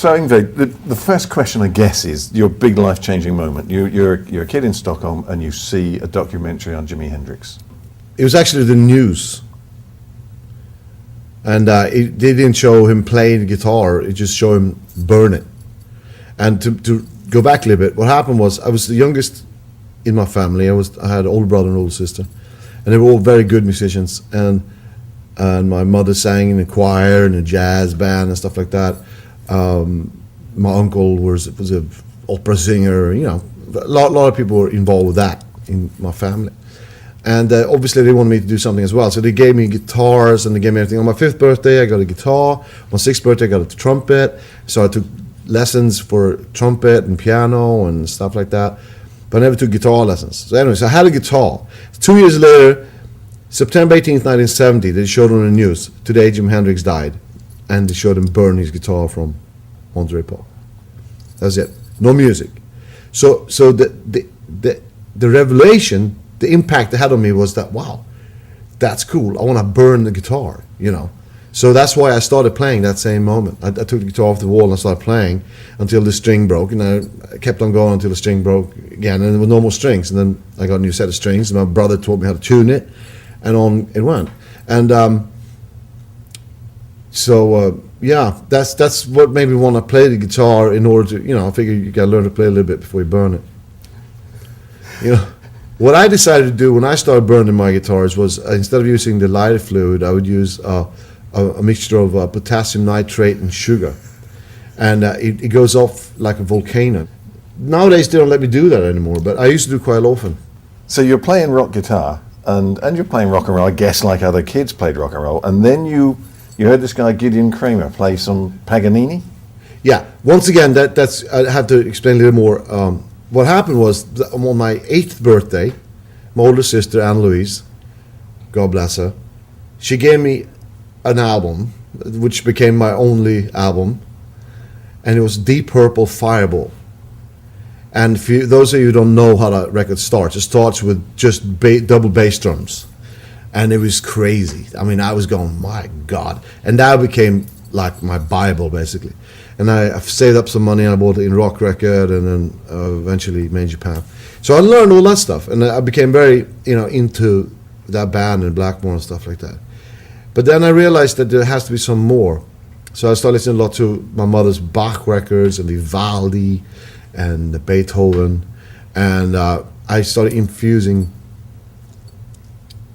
So Yngwie, the first question, I guess, is your big life-changing moment. You're a kid in Stockholm and you see a documentary on Jimi Hendrix. It was actually the news. And they didn't show him playing the guitar, it just showed him burn it. And to go back a little bit, what happened was I was the youngest in my family. I had an older brother and an older sister. And they were all very good musicians. And my mother sang in a choir and a jazz band and stuff like that. My uncle was an opera singer, you know. A lot of people were involved with that in my family. And obviously they wanted me to do something as well. So they gave me guitars and they gave me everything. On my 5th birthday, I got a guitar. On my 6th birthday, I got a trumpet. So I took lessons for trumpet and piano and stuff like that. But I never took guitar lessons. So anyway, so I had a guitar. 2 years later, September 18th, 1970, they showed on the news, today Jimi Hendrix died. And they showed him burn his guitar from Monterey Park. That's it. No music. So the revelation, the impact it had on me was that, wow, that's cool. I want to burn the guitar, you know. So that's why I started playing that same moment. I took the guitar off the wall and I started playing until the string broke. And I kept on going until the string broke again. And there were no more strings. And then I got a new set of strings. And my brother taught me how to tune it. And on it went. And yeah, that's what made me want to play the guitar in order to, you know, I figure you got to learn to play a little bit before you burn it. You know. What I decided to do when I started burning my guitars was instead of using the lighter fluid, I would use a mixture of potassium nitrate and sugar. And it goes off like a volcano. Nowadays they don't let me do that anymore, but I used to do quite often. So you're playing rock guitar and you're playing rock and roll, I guess, like other kids played rock and roll. And then you heard this guy Gideon Kramer play some Paganini? Yeah. Once again, that's I have to explain a little more. What happened was, on my 8th birthday, my older sister, Anne-Louise, God bless her, she gave me an album, which became my only album, and it was Deep Purple Fireball. And for those of you who don't know how that record starts, it starts with just double bass drums. And it was crazy. I mean, I was going, my God. And that became like my Bible, basically. And I've saved up some money and I bought an rock record and then eventually made Japan. So I learned all that stuff and I became very, you know, into that band and Blackmore and stuff like that. But then I realized that there has to be some more. So I started listening a lot to my mother's Bach records and Vivaldi and the Beethoven. And I started infusing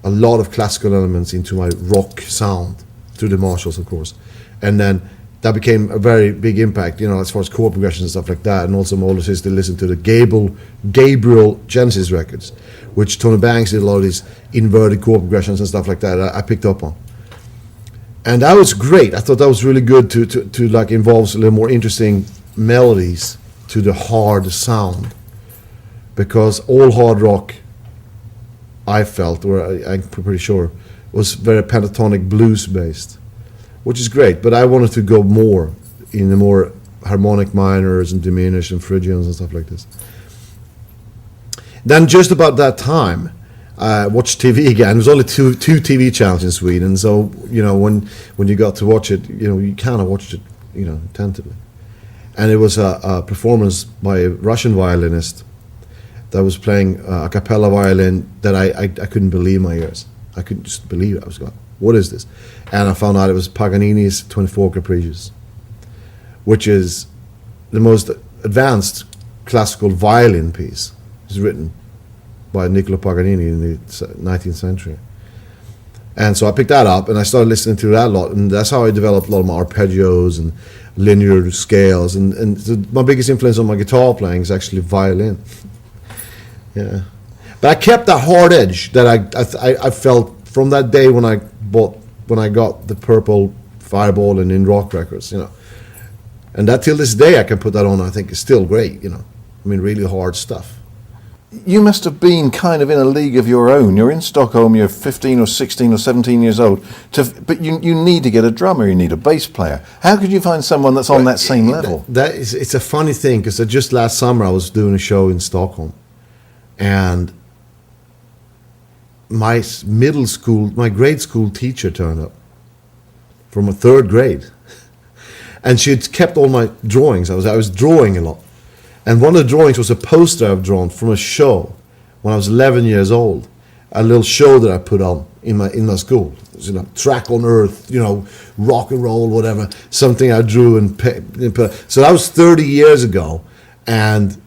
a lot of classical elements into my rock sound through the Marshalls, of course. And then that became a very big impact, you know, as far as chord progressions and stuff like that. And also my older sister listened to the Gabriel Genesis records, which Tony Banks did a lot of these inverted chord progressions and stuff like that I picked up on. And that was great. I thought that was really good to like involves a little more interesting melodies to the hard sound. Because all hard rock, I felt, or I'm pretty sure, was very pentatonic blues based. Which is great, but I wanted to go more in the more harmonic minors and diminished and Phrygians and stuff like this. Then just about that time, I watched TV again. There was only two TV channels in Sweden, so you know when you got to watch it, you know you kind of watched it, you know, attentively. And it was a performance by a Russian violinist that was playing a cappella violin that I couldn't believe my ears. I couldn't just believe it. I was going, what is this? And I found out it was Paganini's 24 Capriccios, which is the most advanced classical violin piece. It was written by Niccolo Paganini in the 19th century. And so I picked that up and I started listening to that a lot, and that's how I developed a lot of my arpeggios and linear scales. And so my biggest influence on my guitar playing is actually violin. Yeah, but I kept that hard edge that I felt from that day when I got the Purple Fireball and in rock records, you know, and that till this day I can put that on. I think is still great, you know. I mean, really hard stuff. You must have been kind of in a league of your own. You're in Stockholm, you're 15 or 16 or 17 years old, but you need to get a drummer, you need a bass player. How could you find someone that's on that same level? It's a funny thing, because just last summer I was doing a show in Stockholm, and my grade school teacher turned up from a 3rd grade. And she had kept all my drawings. I was drawing a lot. And one of the drawings was a poster I've drawn from a show when I was 11 years old. A little show that I put on in my school. It was, track on earth, rock and roll, whatever. Something I drew and put. So that was 30 years ago. And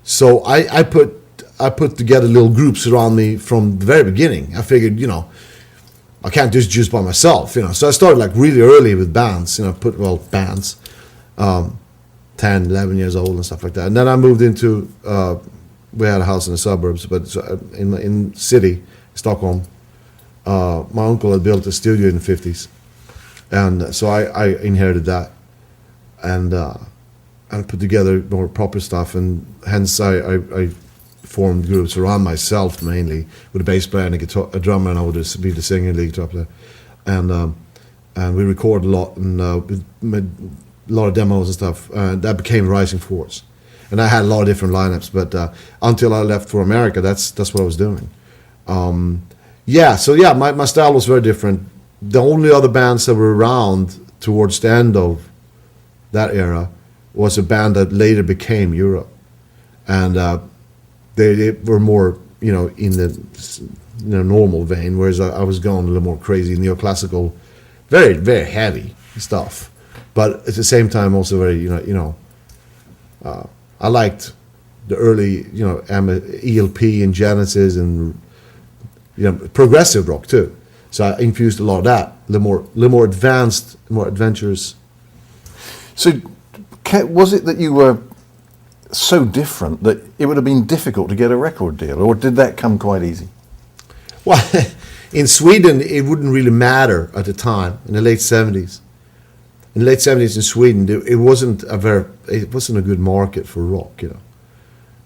so I put together little groups around me from the very beginning. I figured, I can't just by myself, So I started like really early with bands, bands, 10, 11 years old and stuff like that. And then I moved into, we had a house in the suburbs, but in city, Stockholm. My uncle had built a studio in the 50s. And so I inherited that. And put together more proper stuff. And hence I formed groups around myself mainly, with a bass player and a drummer, and I would be the singer, lead guitar player. And we recorded a lot, and we made a lot of demos and stuff. That became Rising Force. And I had a lot of different lineups, but until I left for America, that's what I was doing. My style was very different. The only other bands that were around towards the end of that era was a band that later became Europe. And they were more, in the normal vein, whereas I was going a little more crazy, neoclassical, very, very heavy stuff. But at the same time, also very, I liked the early, ELP and Genesis and, progressive rock too. So I infused a lot of that, a little more advanced, more adventurous. So was it that you were so different that it would have been difficult to get a record deal, or did that come quite easy? Well, in Sweden, it wouldn't really matter at the time, in the late 70s. In the late 70s in Sweden, it wasn't a good market for rock,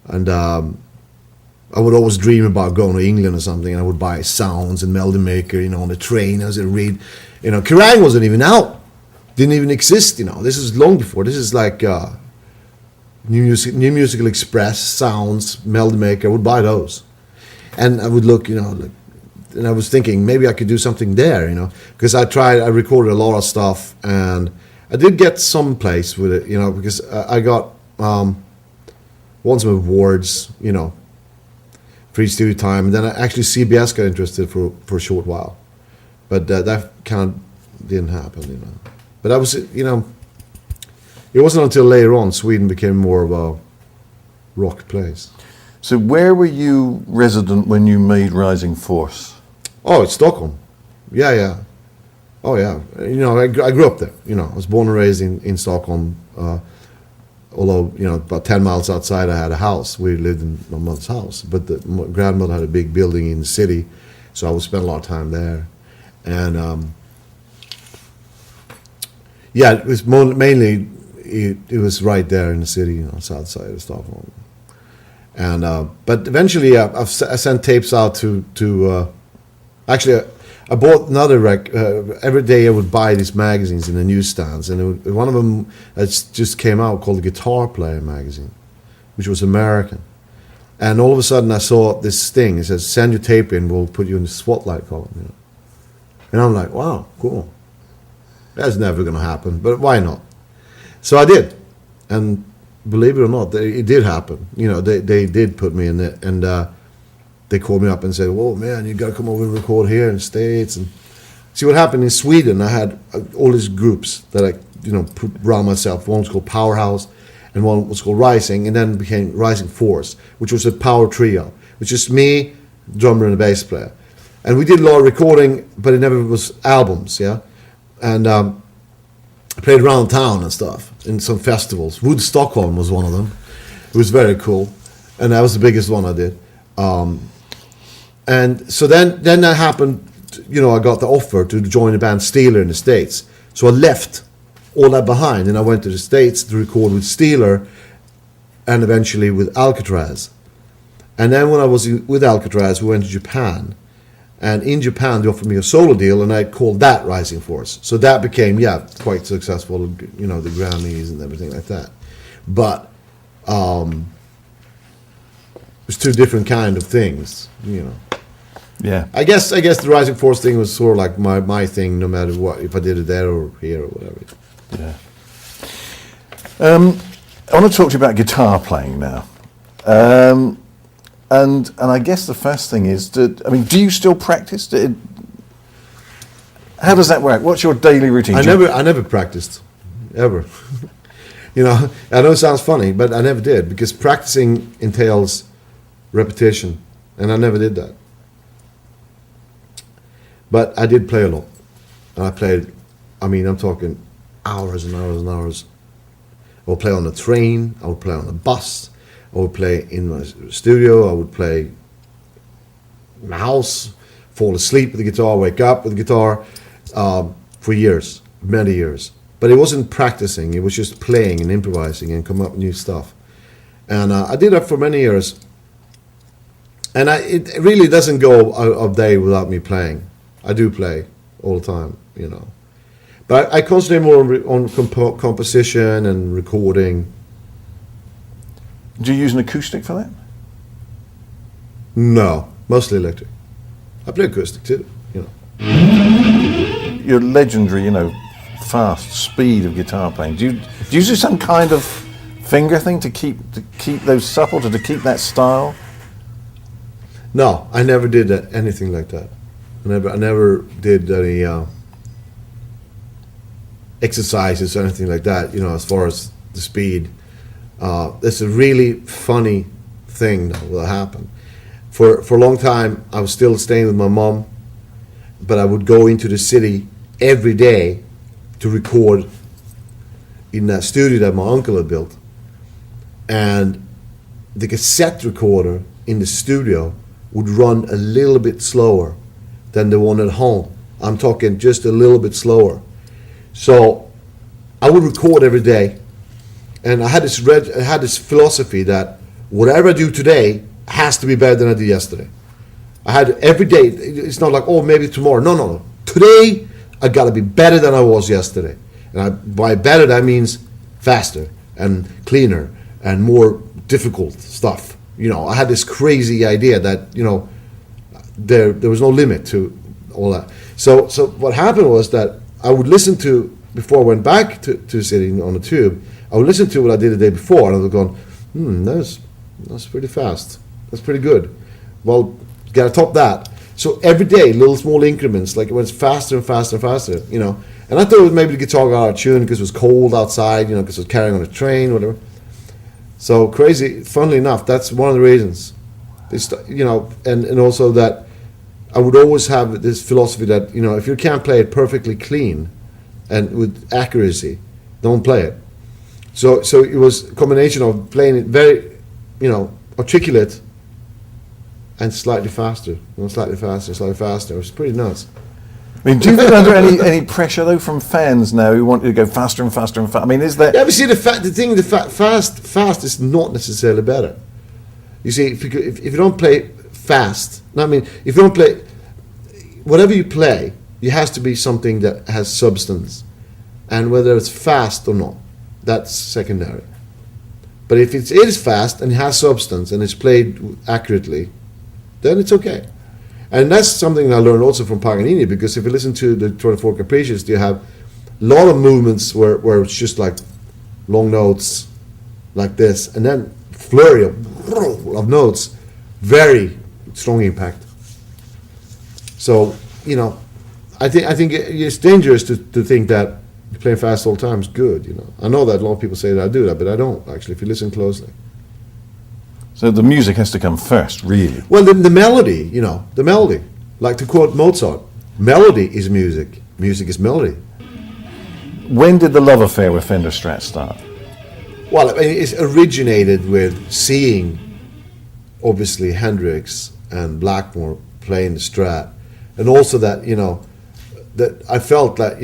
And I would always dream about going to England or something, and I would buy Sounds and Melody Maker, on the train. I was read, Kerrang wasn't even out, didn't even exist, This is long before. This is like New Musical Express, Sounds, Melody Maker. I would buy those, and I would look, and I was thinking maybe I could do something there, because I recorded a lot of stuff, and I did get some place with it, because I got won some awards, free studio time, and then actually CBS got interested for a short while, but that kind of didn't happen, But I was, it wasn't until later on Sweden became more of a rock place. So where were you resident when you made Rising Force? Oh, it's Stockholm. Yeah. Oh, yeah. I grew up there. I was born and raised in Stockholm. Although, about 10 miles outside I had a house. We lived in my mother's house. But my grandmother had a big building in the city, so I would spend a lot of time there. And, it was mainly, it was right there in the city, south side of Stockholm. And but eventually I sent tapes out to actually, I bought another every day I would buy these magazines in the newsstands, and one of them just came out called the Guitar Player magazine, which was American. And all of a sudden I saw this thing. It says, "Send your tape in, we'll put you in the spotlight column." And I'm like, wow, cool. That's never going to happen, but why not? So I did, and believe it or not, it did happen. They did put me in it, and they called me up and said, "Whoa, man, you got to come over and record here in the States." And see what happened in Sweden. I had all these groups that I, put around myself. One was called Powerhouse, and one was called Rising, and then became Rising Force, which was a power trio, which is me, drummer, and a bass player. And we did a lot of recording, but it never was albums, yeah. And I played around town and stuff in some festivals. Wood Stockholm was one of them. It was very cool, and that was the biggest one I did. And so then that happened. I got the offer to join the band Steeler in the States. So I left all that behind, and I went to the States to record with Steeler, and eventually with Alcatraz. And then when I was with Alcatraz, we went to Japan. And in Japan, they offered me a solo deal, and I called that Rising Force. So that became, quite successful, the Grammys and everything like that. But it was two different kind of things, Yeah. I guess the rising force thing was sort of like my thing, no matter what, if I did it there or here or whatever. Yeah. I want to talk to you about guitar playing now. And I guess the first thing is, do you still practice? How does that work? What's your daily routine? I never practiced, ever. You know, I know it sounds funny, but I never did, because practicing entails repetition, and I never did that. But I did play a lot, and I played. I'm talking hours and hours and hours. I would play on the train. I would play on the bus. I would play in my studio. I would play in my house, fall asleep with the guitar, wake up with the guitar, for years, many years. But it wasn't practicing. It was just playing and improvising and coming up with new stuff. And I did that for many years. And it really doesn't go a day without me playing. I do play all the time, you know. But I concentrate more on composition and recording. Do you use an acoustic for that? No, mostly electric. I play acoustic too, you know. Your legendary, fast speed of guitar playing. Do you do some kind of finger thing to keep those supple, to keep that style? No, I never did anything like that. I never did any exercises or anything like that, as far as the speed. It's a really funny thing that will happen. For a long time, I was still staying with my mom, but I would go into the city every day to record in that studio that my uncle had built. And the cassette recorder in the studio would run a little bit slower than the one at home. I'm talking just a little bit slower. So I would record every day, and I had this philosophy that whatever I do today has to be better than I did yesterday. I had every day. It's not like, oh, maybe tomorrow. No. Today I got to be better than I was yesterday. And by better, that means faster and cleaner and more difficult stuff. I had this crazy idea that there was no limit to all that. So what happened was that I would listen to, before I went back to sitting on the tube, I would listen to what I did the day before, and I would go, that's pretty fast. That's pretty good. Well, gotta top that. So every day, little small increments, like it went faster and faster and faster, And I thought it was maybe the guitar got out of tune because it was cold outside, because I was carrying on a train, whatever. So crazy, funnily enough, that's one of the reasons. And also that I would always have this philosophy that, if you can't play it perfectly clean and with accuracy, don't play it. So it was a combination of playing it very, articulate and slightly faster, slightly faster. It was pretty nuts. Do you feel under any pressure though from fans now who want you to go faster and faster and faster? Is there? Yeah, but see, fast is not necessarily better. You see, if you don't play fast, if you don't play, whatever you play, it has to be something that has substance, and whether it's fast or not, that's secondary. But if it is fast and has substance and it's played accurately, then it's okay. And that's something I learned also from Paganini, because if you listen to the 24 Capriccious, you have a lot of movements where it's just like long notes like this, and then flurry of notes, very strong impact. So, I think it's dangerous to think that playing fast all the time is good, I know that a lot of people say that I do that, but I don't, actually, if you listen closely. So the music has to come first, really. Well, the melody, the melody. Like to quote Mozart, melody is music. Music is melody. When did the love affair with Fender Strat start? Well, it's originated with seeing, obviously, Hendrix and Blackmore playing the Strat. And also that, that I felt that,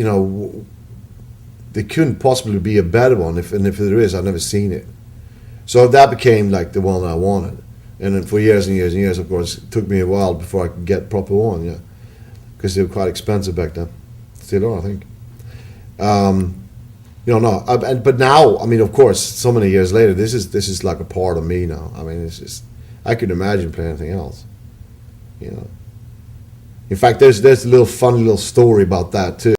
there couldn't possibly be a better one. If there is, I've never seen it. So that became like the one I wanted. And then for years and years and years, of course, it took me a while before I could get proper one, yeah. Because they were quite expensive back then. Still are, I think. But now, of course, so many years later, this is like a part of me now. It's just, I couldn't imagine playing anything else, In fact, there's a little funny little story about that too.